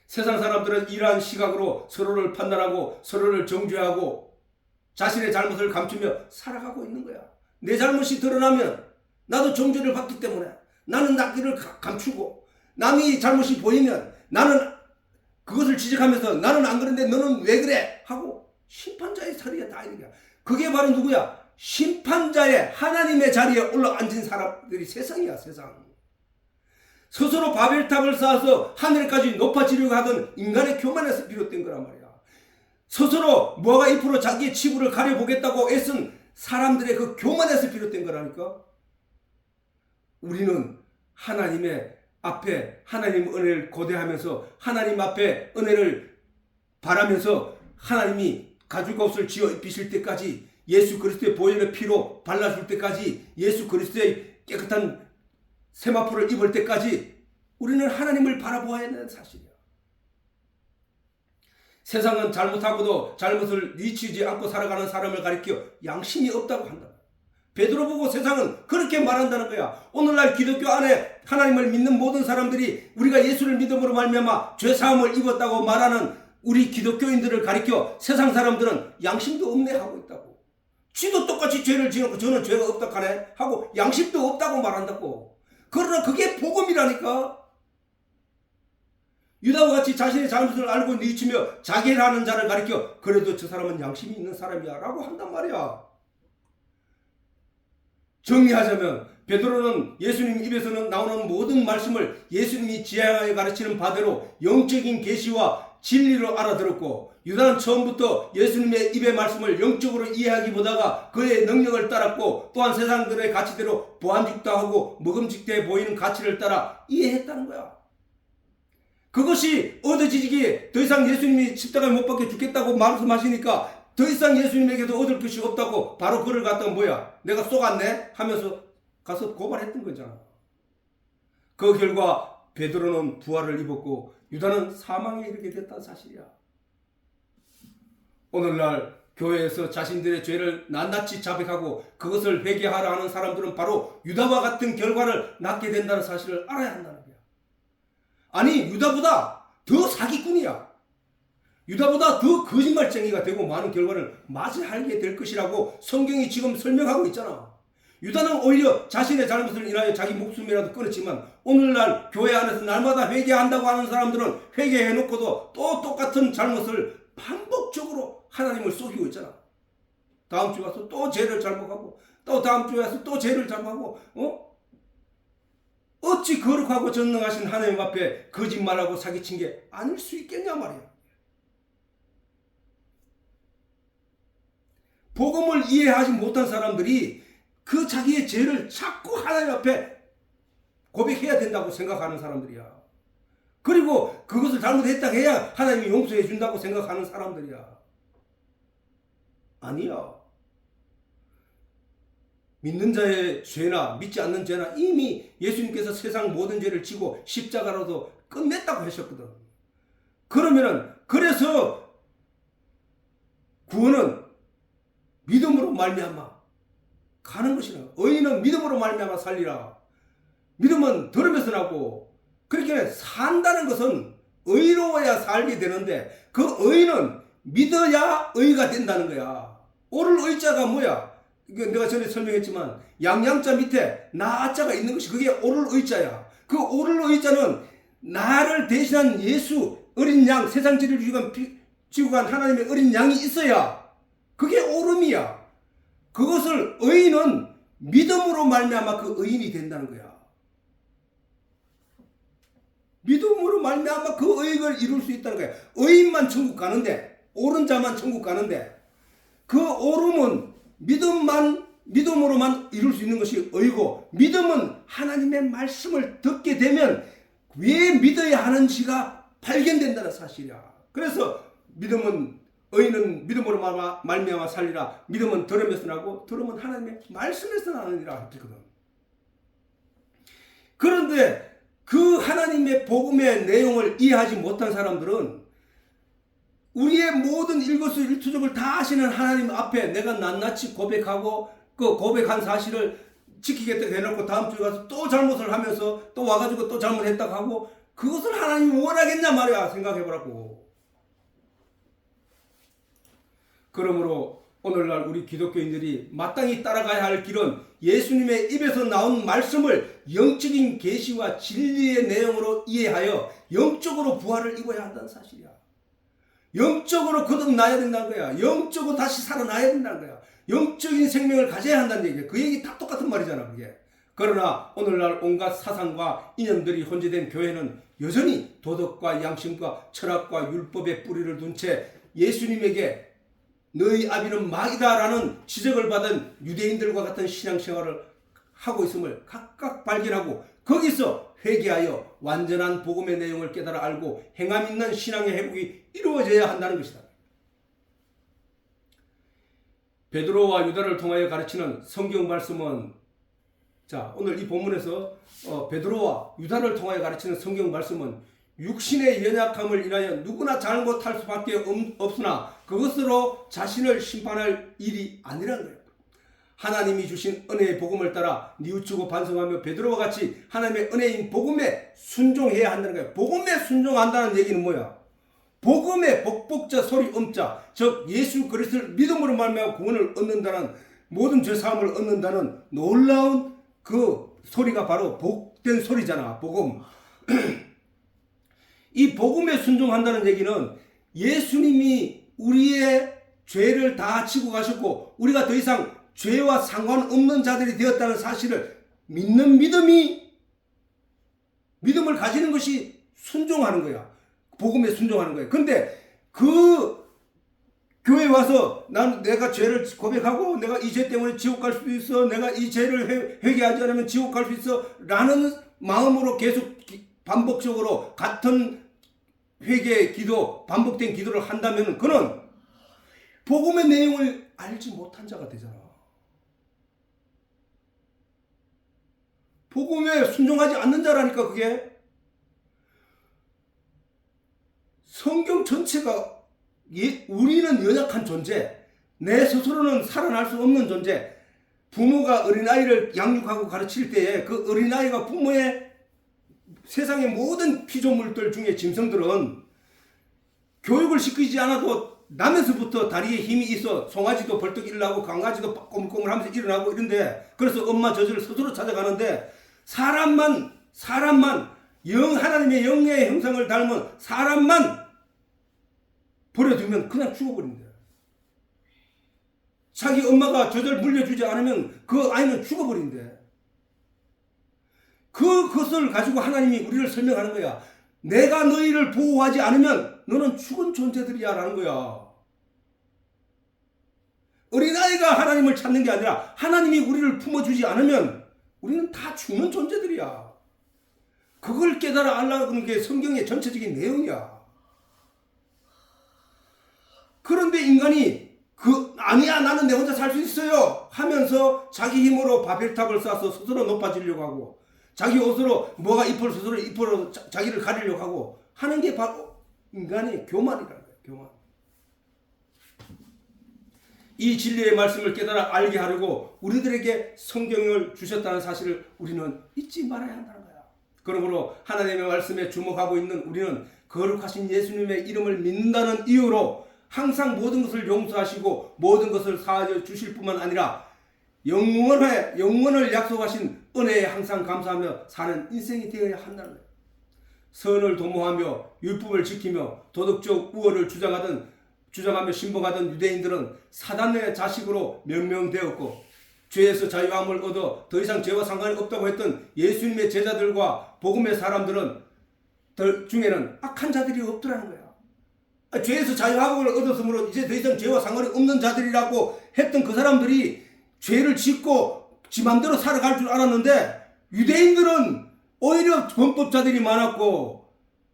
세상 사람들은 이러한 시각으로 서로를 판단하고 서로를 정죄하고 자신의 잘못을 감추며 살아가고 있는 거야. 내 잘못이 드러나면 나도 정죄를 받기 때문에 나는 나기를 감추고 남이 잘못이 보이면 나는 그것을 지적하면서 나는 안 그런데 너는 왜 그래? 하고 심판자의 자리에 다 있는 거야. 그게 바로 누구야? 심판자의 하나님의 자리에 올라앉은 사람들이 세상이야. 세상. 스스로 바벨탑을 쌓아서 하늘까지 높아지려고 하던 인간의 교만에서 비롯된 거란 말이야. 스스로 무화과 잎으로 자기의 치부를 가려보겠다고 애쓴 사람들의 그 교만에서 비롯된 거라니까. 우리는 하나님의 앞에 하나님 은혜를 고대하면서 하나님 앞에 은혜를 바라면서 하나님이 가죽옷을 지어 입히실 때까지 예수 그리스도의 보혈의 피로 발라줄 때까지 예수 그리스도의 깨끗한 세마포를 입을 때까지 우리는 하나님을 바라보아야 하는 사실이야. 세상은 잘못하고도 잘못을 뉘치지 않고 살아가는 사람을 가리켜 양심이 없다고 한다. 베드로 보고 세상은 그렇게 말한다는 거야. 오늘날 기독교 안에 하나님을 믿는 모든 사람들이 우리가 예수를 믿음으로 말미암아 죄사함을 입었다고 말하는 우리 기독교인들을 가리켜 세상 사람들은 양심도 없네 하고 있다고. 쥐도 똑같이 죄를 지어놓고 저는 죄가 없다 하네 하고 양심도 없다고 말한다고. 그러나 그게 복음이라니까. 유다와 같이 자신의 잘못을 알고 뉘우치며 자결하는 자를 가리켜 그래도 저 사람은 양심이 있는 사람이야 라고 한단 말이야. 정리하자면 베드로는 예수님 입에서는 나오는 모든 말씀을 예수님이 지향하여 가르치는 바대로 영적인 계시와 진리로 알아들었고, 유다는 처음부터 예수님의 입의 말씀을 영적으로 이해하기보다가 그의 능력을 따랐고, 또한 세상들의 가치대로 보안직도 하고 먹음직해 보이는 가치를 따라 이해했다는 거야. 그것이 얻어지기에 더 이상 예수님이 십자가에 못 박혀 죽겠다고 말씀하시니까 더 이상 예수님에게도 얻을 것이 없다고 바로 그를 갖다가 뭐야, 내가 속았네 하면서 가서 고발했던 거잖아. 그 결과 베드로는 부활을 입었고 유다는 사망에 이르게 됐다는 사실이야. 오늘날 교회에서 자신들의 죄를 낱낱이 자백하고 그것을 회개하라 하는 사람들은 바로 유다와 같은 결과를 낳게 된다는 사실을 알아야 한다는 거야. 아니, 유다보다 더 사기꾼이야. 유다보다 더 거짓말쟁이가 되고 많은 결과를 맞이하게 될 것이라고 성경이 지금 설명하고 있잖아. 유다는 오히려 자신의 잘못을 인하여 자기 목숨이라도 끊었지만 오늘날 교회 안에서 날마다 회개한다고 하는 사람들은 회개해놓고도 또 똑같은 잘못을 반복적으로 하나님을 속이고 있잖아. 다음 주에 가서 또 죄를 잘못하고 또 다음 주에 가서 또 죄를 잘못하고 어찌 거룩하고 전능하신 하나님 앞에 거짓말하고 사기친 게 아닐 수 있겠냐 말이야. 복음을 이해하지 못한 사람들이 그 자기의 죄를 자꾸 하나님 앞에 고백해야 된다고 생각하는 사람들이야. 그리고 그것을 잘못했다 해야 하나님이 용서해 준다고 생각하는 사람들이야. 아니야. 믿는 자의 죄나 믿지 않는 죄나 이미 예수님께서 세상 모든 죄를 지고 십자가로도 끝냈다고 하셨거든. 그래서 구원은 믿음으로 말미암아 가는 것이라. 의인은 믿음으로 말미암아 살리라. 믿음은 들으면서 나고, 그렇게 산다는 것은 의로워야 살게 되는데 그 의는 믿어야 의가 된다는 거야. 오를 의자가 뭐야? 이거 내가 전에 설명했지만 양양자 밑에 나자가 있는 것이 그게 오를 의자야. 그 오를 의자는 나를 대신한 예수 어린 양, 세상 죄를 지고 간 하나님의 어린 양이 있어야 그게 오름이야. 그것을 의인은 믿음으로 말미암아 그 의인이 된다는 거야. 믿음으로 말미암아 그 의익을 이룰 수 있다는 거야. 의인만 천국 가는데, 옳은 자만 천국 가는데, 그 옳음은 믿음으로만 이룰 수 있는 것이 의고, 믿음은 하나님의 말씀을 듣게 되면 왜 믿어야 하는지가 발견된다는 사실이야. 그래서 의인은 믿음으로 말미암아 살리라. 믿음은 들으면서 나고 들으면 하나님의 말씀에서 나느니라 했거든. 그런데 그 하나님의 복음의 내용을 이해하지 못한 사람들은 우리의 모든 일거수일투족을 다 아시는 하나님 앞에 내가 낱낱이 고백하고 그 고백한 사실을 지키겠다고 해놓고 다음 주에 가서 또 잘못을 하면서 또 와가지고 또 잘못했다고 하고 그것을 하나님이 원하겠냐 말이야. 생각해보라고. 그러므로 오늘날 우리 기독교인들이 마땅히 따라가야 할 길은 예수님의 입에서 나온 말씀을 영적인 계시와 진리의 내용으로 이해하여 영적으로 부활을 입어야 한다는 사실이야. 영적으로 거듭나야 된다는 거야. 영적으로 다시 살아나야 된다는 거야. 영적인 생명을 가져야 한다는 얘기야. 그 얘기 다 똑같은 말이잖아, 그게. 그러나 오늘날 온갖 사상과 이념들이 혼재된 교회는 여전히 도덕과 양심과 철학과 율법의 뿌리를 둔 채 예수님에게 너희 아비는 마귀다라는 지적을 받은 유대인들과 같은 신앙생활을 하고 있음을 각각 발견하고 거기서 회개하여 완전한 복음의 내용을 깨달아 알고 행함 있는 신앙의 회복이 이루어져야 한다는 것이다. 베드로와 유다를 통하여 가르치는 성경 말씀은, 자, 오늘 이 본문에서 베드로와 유다를 통하여 가르치는 성경 말씀은 육신의 연약함을 인하여 누구나 잘못할 수밖에 없으나 그것으로 자신을 심판할 일이 아니라는 거예요. 하나님이 주신 은혜의 복음을 따라 뉘우치고 반성하며 베드로와 같이 하나님의 은혜인 복음에 순종해야 한다는 거예요. 복음에 순종한다는 얘기는 뭐야? 복음의 복복자 소리 음자, 즉 예수 그리스도를 믿음으로 말미암아 구원을 얻는다는, 모든 죄사함을 얻는다는 놀라운 그 소리가 바로 복된 소리잖아. 복음. 이 복음에 순종한다는 얘기는 예수님이 우리의 죄를 다 지고 가셨고 우리가 더 이상 죄와 상관없는 자들이 되었다는 사실을 믿는 믿음을 가지는 것이 순종하는 거야. 복음에 순종하는 거야. 근데 그 교회에 와서 내가 죄를 고백하고 내가 이 죄 때문에 지옥 갈 수도 있어. 내가 이 죄를 회개하지 않으면 지옥 갈 수 있어. 라는 마음으로 계속 반복적으로 같은 회개 기도, 반복된 기도를 한다면 그는 복음의 내용을 알지 못한 자가 되잖아. 복음에 순종하지 않는 자라니까 그게. 성경 전체가 우리는 연약한 존재, 내 스스로는 살아날 수 없는 존재. 부모가 어린아이를 양육하고 가르칠 때에 그 어린아이가 부모의 세상의 모든 피조물들 중에 짐승들은 교육을 시키지 않아도 나면서부터 다리에 힘이 있어 송아지도 벌떡 일어나고 강아지도 꼬물꼬물하면서 일어나고 이런데, 그래서 엄마 젖을 스스로 찾아가는데 사람만 하나님의 영의 형상을 닮은 사람만 버려두면 그냥 죽어버린다. 자기 엄마가 젖을 물려주지 않으면 그 아이는 죽어버린대. 그것을 가지고 하나님이 우리를 설명하는 거야. 내가 너희를 보호하지 않으면 너는 죽은 존재들이야 라는 거야. 어린아이가 하나님을 찾는 게 아니라 하나님이 우리를 품어주지 않으면 우리는 다 죽는 존재들이야. 그걸 깨달아 알라는 게 성경의 전체적인 내용이야. 그런데 인간이 아니야 나는 내 혼자 살 수 있어요 하면서 자기 힘으로 바벨탑을 쌓아서 스스로 높아지려고 하고 자기 옷으로 뭐가 스스로 입으로 자기를 가리려고 하고 하는 게 바로 인간의 교만이라는 거예요. 교만. 이 진리의 말씀을 깨달아 알게 하려고 우리들에게 성경을 주셨다는 사실을 우리는 잊지 말아야 한다는 거야. 그러므로 하나님의 말씀에 주목하고 있는 우리는 거룩하신 예수님의 이름을 믿는다는 이유로 항상 모든 것을 용서하시고 모든 것을 사하여 주실 뿐만 아니라 영원을 약속하신 은혜에 항상 감사하며 사는 인생이 되어야 한다는 거예요. 선을 도모하며 율법을 지키며 도덕적 우월을 주장하며 신봉하던 유대인들은 사단의 자식으로 명명되었고 죄에서 자유함을 얻어 더 이상 죄와 상관이 없다고 했던 예수님의 제자들과 복음의 사람들은 중에는 악한 자들이 없더라는 거야. 죄에서 자유함을 얻었으므로 이제 더 이상 죄와 상관이 없는 자들이라고 했던 그 사람들이 죄를 짓고 지 맘대로 살아갈 줄 알았는데 유대인들은 오히려 범법자들이 많았고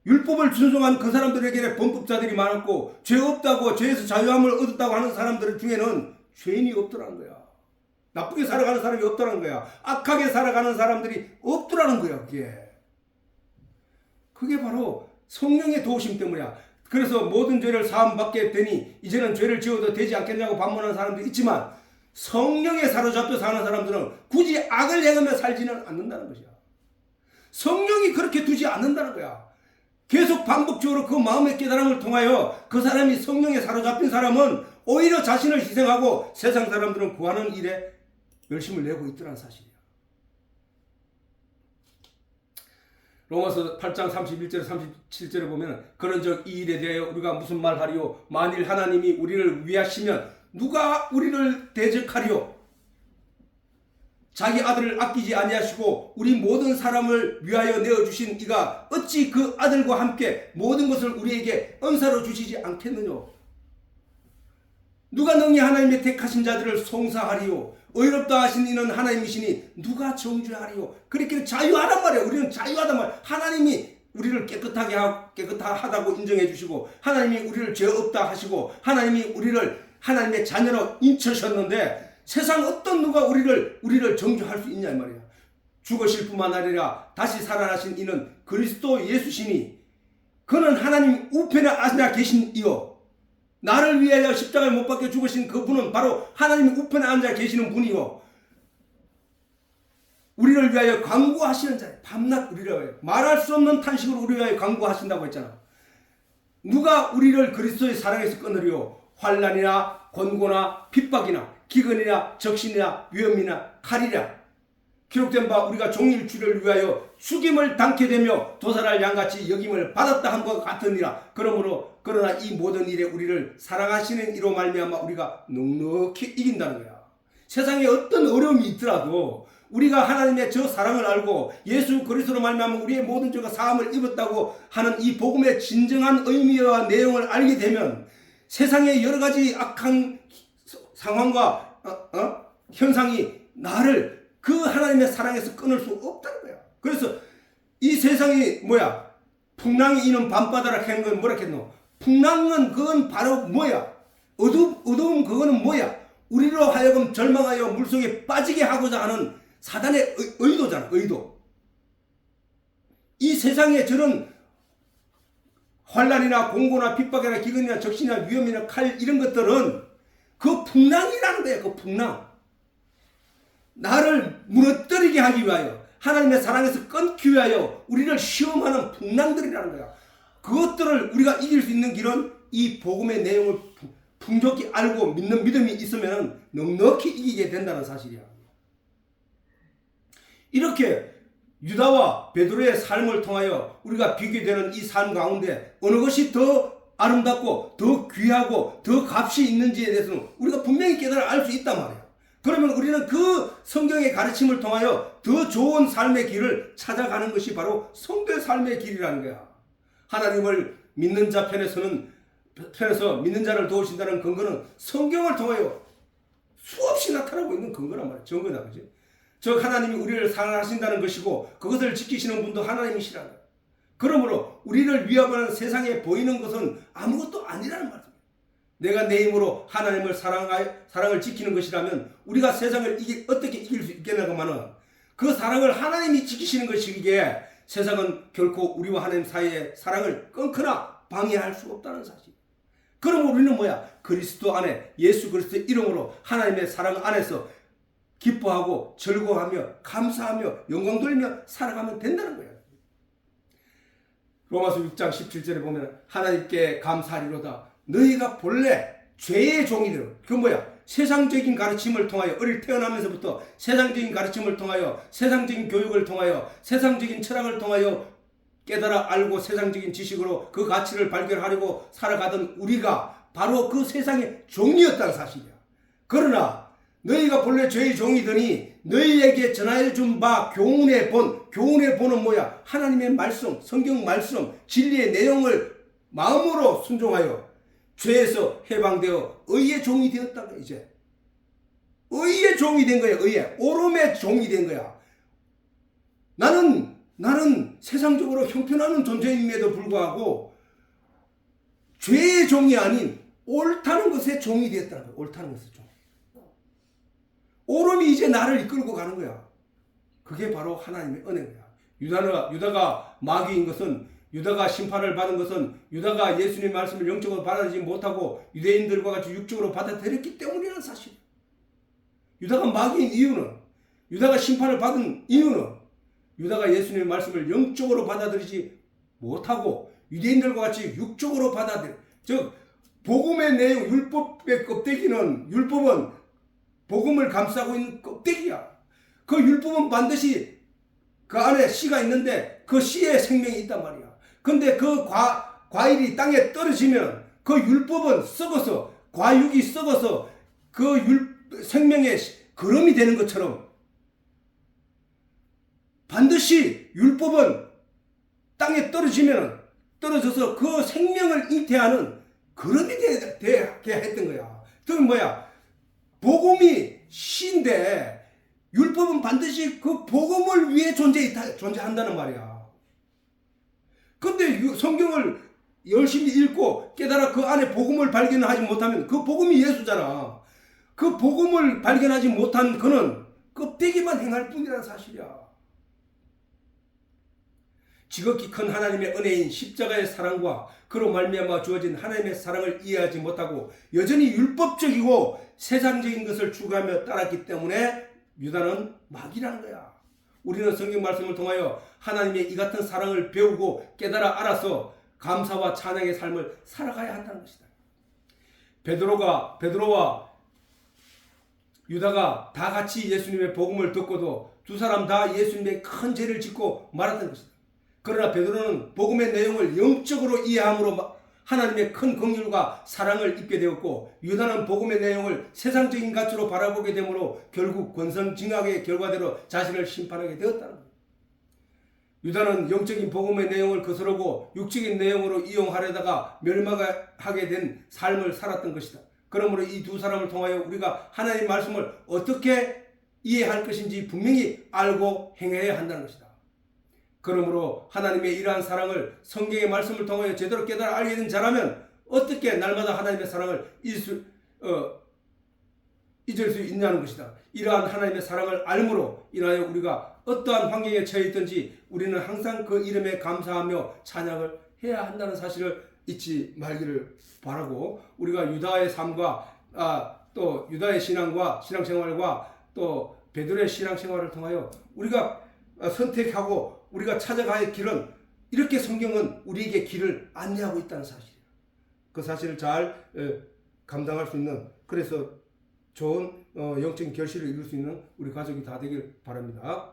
율법을 준송한 그 사람들에게 범법자들이 많았고 죄 없다고 죄에서 자유함을 얻었다고 하는 사람들 중에는 죄인이 없더라는 거야. 나쁘게 살아가는 사람이 없더라는 거야. 악하게 살아가는 사람들이 없더라는 거야. 그게 바로 성령의 도우심 때문이야. 그래서 모든 죄를 사함받게 되니 이제는 죄를 지어도 되지 않겠냐고 반문하는 사람도 있지만 성령에 사로잡혀 사는 사람들은 굳이 악을 행하며 살지는 않는다는 것이야. 성령이 그렇게 두지 않는다는 거야. 계속 반복적으로 그 마음의 깨달음을 통하여 그 사람이 성령에 사로잡힌 사람은 오히려 자신을 희생하고 세상 사람들은 구하는 일에 열심을 내고 있더라는 사실이야. 로마서 8장 31절 37절에 보면 그런즉 이 일에 대하여 우리가 무슨 말하리요? 만일 하나님이 우리를 위하시면 누가 우리를 대적하리요? 자기 아들을 아끼지 아니하시고 우리 모든 사람을 위하여 내어주신 이가 어찌 그 아들과 함께 모든 것을 우리에게 은사로 주시지 않겠느냐? 누가 능히 하나님의 택하신 자들을 송사하리요? 의롭다 하신 이는 하나님이시니 누가 정죄하리요? 그렇게 자유하단 말이야. 우리는 자유하단 말이야. 하나님이 우리를 깨끗하다고 인정해 주시고 하나님이 우리를 죄 없다 하시고 하나님이 우리를 하나님의 자녀로 인쳐셨는데 세상 어떤 누가 우리를 정죄할 수 있냐 이 말이야. 죽으실 뿐만 아니라 다시 살아나신 이는 그리스도 예수시니 그는 하나님 우편에 앉아 계신 이요. 나를 위하여 십자가에 못 박혀 죽으신 그분은 바로 하나님 우편에 앉아 계시는 분이요. 우리를 위하여 간구하시는 자예요. 밤낮 우리를 위하여 말할 수 없는 탄식으로 우리를 위하여 간구하신다고 했잖아. 누가 우리를 그리스도의 사랑에서 끊으리요? 환난이나 권고나 핍박이나 기근이나 적신이나 위험이나 칼이라. 기록된 바 우리가 종일주를 위하여 죽임을 당케 되며 도살할 양같이 여김을 받았다 한 것 같으니라. 그러나 이 모든 일에 우리를 사랑하시는 이로 말미암아 우리가 넉넉히 이긴다는 거야. 세상에 어떤 어려움이 있더라도 우리가 하나님의 저 사랑을 알고 예수 그리스도로 말미암아 우리의 모든 죄가 사함을 입었다고 하는 이 복음의 진정한 의미와 내용을 알게 되면 세상의 여러 가지 악한 상황과 현상이 나를 그 하나님의 사랑에서 끊을 수 없다는 거야. 그래서 이 세상이 뭐야? 풍랑이 이는 밤바다라 하는 건 뭐라 했노? 풍랑은 그건 바로 뭐야? 어두움 그거는 뭐야? 우리로 하여금 절망하여 물속에 빠지게 하고자 하는 사단의 의도잖아. 의도. 이 세상에 저런 환난이나 공고나 핍박이나 기근이나 적신이나 위험이나 칼 이런 것들은 그 풍랑이라는 거야. 그 풍랑. 나를 무너뜨리게 하기 위하여 하나님의 사랑에서 끊기 위하여 우리를 시험하는 풍랑들이라는 거야. 그것들을 우리가 이길 수 있는 길은 이 복음의 내용을 풍족히 알고 믿는 믿음이 있으면 넉넉히 이기게 된다는 사실이야. 이렇게 유다와 베드로의 삶을 통하여 우리가 비교되는 이 삶 가운데 어느 것이 더 아름답고 더 귀하고 더 값이 있는지에 대해서는 우리가 분명히 깨달아 알 수 있단 말이야. 그러면 우리는 그 성경의 가르침을 통하여 더 좋은 삶의 길을 찾아가는 것이 바로 성도의 삶의 길이라는 거야. 하나님을 믿는 자 편에서 믿는 자를 도우신다는 근거는 성경을 통하여 수없이 나타나고 있는 근거란 말이야. 증거다, 그지? 즉 하나님이 우리를 사랑하신다는 것이고 그것을 지키시는 분도 하나님이시라는 거야. 그러므로 우리를 위협하는 세상에 보이는 것은 아무것도 아니라는 말이야. 내가 내 힘으로 하나님을 사랑을 지키는 것이라면 우리가 세상을 어떻게 이길 수 있겠냐고만은 그 사랑을 하나님이 지키시는 것이기에 세상은 결코 우리와 하나님 사이의 사랑을 끊거나 방해할 수 없다는 사실. 그럼 우리는 뭐야? 그리스도 안에 예수 그리스도의 이름으로 하나님의 사랑 안에서 기뻐하고 즐거워하며 감사하며 영광 돌리며 살아가면 된다는 거예요. 로마서 6장 17절에 보면 하나님께 감사하리로다. 너희가 본래 죄의 종이들. 그 뭐야? 세상적인 가르침을 통하여 어릴 태어나면서부터 세상적인 가르침을 통하여 세상적인 교육을 통하여 세상적인 철학을 통하여 깨달아 알고 세상적인 지식으로 그 가치를 발견하려고 살아가던 우리가 바로 그 세상의 종이었다는 사실이야. 그러나 너희가 본래 죄의 종이더니 너희에게 전하여 준 바 교훈의 본은 뭐야? 하나님의 말씀, 성경 말씀, 진리의 내용을 마음으로 순종하여 죄에서 해방되어 의의 종이 되었다고. 이제 의의 종이 된 거야. 의의 오름의 종이 된 거야. 나는 세상적으로 형편없는 존재임에도 불구하고 죄의 종이 아닌 옳다는 것의 종이 되었다는 거야. 옳다는 것의 종. 오름이 이제 나를 이끌고 가는 거야. 그게 바로 하나님의 은혜인 거야. 유다가 마귀인 것은, 유다가 심판을 받은 것은 유다가 예수님의 말씀을 영적으로 받아들이지 못하고 유대인들과 같이 육적으로 받아들였기 때문이라는 사실. 유다가 마귀인 이유는, 유다가 심판을 받은 이유는 유다가 예수님의 말씀을 영적으로 받아들이지 못하고 유대인들과 같이 육적으로 즉 복음의 내용, 율법의 껍데기는, 율법은 복음을 감싸고 있는 껍데기야. 그 율법은 반드시 그 안에 씨가 있는데 그 씨에 생명이 있단 말이야. 근데 그 과일이 땅에 떨어지면 그 율법은 썩어서, 과육이 썩어서 그 생명의 거름이 되는 것처럼 반드시 율법은 땅에 떨어져서 그 생명을 잉태하는 거름이 되게 했던 거야. 그 뭐야? 복음이 씨인데 율법은 반드시 그 복음을 위해 존재한다는 말이야. 근데 성경을 열심히 읽고 깨달아 그 안에 복음을 발견하지 못하면 그 복음이 예수잖아. 그 복음을 발견하지 못한 그는 껍데기만 행할 뿐이라는 사실이야. 지극히 큰 하나님의 은혜인 십자가의 사랑과 그로 말미암아 주어진 하나님의 사랑을 이해하지 못하고 여전히 율법적이고 세상적인 것을 추구하며 따랐기 때문에 유다는 마귀라는 거야. 우리는 성경 말씀을 통하여 하나님의 이 같은 사랑을 배우고 깨달아 알아서 감사와 찬양의 삶을 살아가야 한다는 것이다. 베드로와 유다가 다 같이 예수님의 복음을 듣고도 두 사람 다 예수님의 큰 죄를 짓고 말았던 것이다. 그러나 베드로는 복음의 내용을 영적으로 이해함으로 하나님의 큰 긍휼과 사랑을 입게 되었고, 유다는 복음의 내용을 세상적인 가치로 바라보게 되므로 결국 권선징악의 결과대로 자신을 심판하게 되었다는 것입니다. 유다는 영적인 복음의 내용을 거스르고 육적인 내용으로 이용하려다가 멸망하게 된 삶을 살았던 것이다. 그러므로 이 두 사람을 통하여 우리가 하나님의 말씀을 어떻게 이해할 것인지 분명히 알고 행해야 한다는 것이다. 그러므로 하나님의 이러한 사랑을 성경의 말씀을 통하여 제대로 깨달아 알게 된 자라면 어떻게 날마다 하나님의 사랑을 잊을 수 있냐는 것이다. 이러한 하나님의 사랑을 알므로 인하여 우리가 어떠한 환경에 처해 있든지 우리는 항상 그 이름에 감사하며 찬양을 해야 한다는 사실을 잊지 말기를 바라고, 우리가 유다의 삶과 또 유다의 신앙과 신앙생활과 또 베드로의 신앙생활을 통하여 우리가 선택하고 우리가 찾아가야 할 길은, 이렇게 성경은 우리에게 길을 안내하고 있다는 사실이에요. 그 사실을 잘 감당할 수 있는, 그래서 좋은 영적인 결실을 이룰 수 있는 우리 가족이 다 되길 바랍니다.